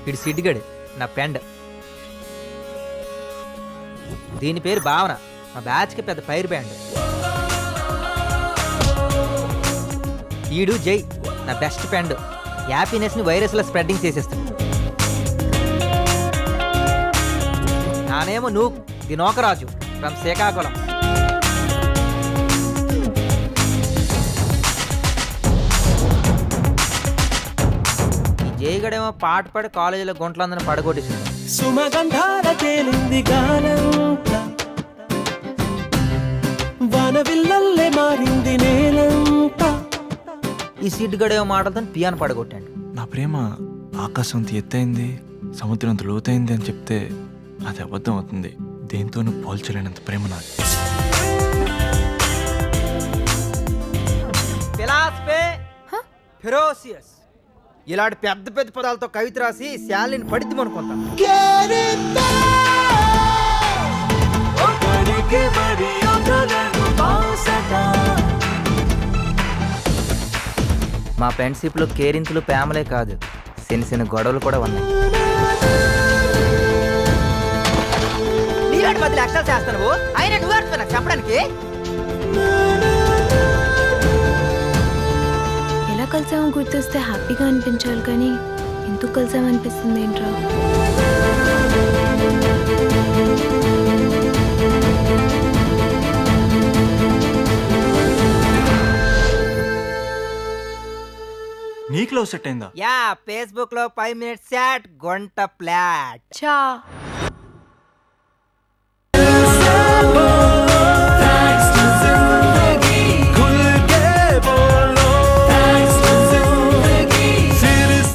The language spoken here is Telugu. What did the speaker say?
ఇడు సిడ్డిగడు నా ఫ్రెండ్. దీని పేరు భావన. మా బ్యాచ్కి పెద్ద ఫైర్ బ్యాండ్. ఈడు జై నా బెస్ట్ ఫ్రెండ్. హ్యాపీనెస్ని వైరస్లో స్ప్రెడ్డింగ్ చేసేస్తాడు. నానేమో నువ్వు దినోకరాజు ఫ్రమ్ శ్రీకాకుళం. ఈ జైగడేమో పాట పాడి కాలేజీలో గుంటలందరిని పడగొట్టేసింది. సుమగంధాల తేలింది గానంత, వానవిల్లల్లే మారింది నేలంత. ఈ సిడ్డుగడేమో మాటలతో పియాను పడగొట్టాడు. నా ప్రేమ ఆకాశంత ఎత్తైంది, సముద్రంత లోతైంది అని చెప్తే అది అబద్ధం అవుతుంది. దేంతోనూ పోల్చలేనంత ప్రేమ నాది. ఫిలాసఫీ ఫెరోసియస్ ఇలాంటి పెద్ద పెద్ద పదాలతో కవిత రాసి శాలిని పడిద్దాం అనుకుంటా. మా ఫ్రెండ్షిప్లో కేరింతలు ప్రేమలే కాదు, చిన్న చిన్న గొడవలు కూడా ఉన్నాయి. నీలాంటి బదులు అక్షరాలు చేస్తాను అయినా నువ్వు ఆడుతున్నా చెప్పడానికి. ఎలా కలిసామో గుర్తొస్తే హ్యాపీగా అనిపించాలి, కానీ ఎందుకు కలిసామనిపిస్తుంది ఏంట్రా? నీకు లవ్ సెట్ అయిందా? యా, ఫేస్బుక్ లో 5 minutes చాట్, గంట ఫ్లాట్. చా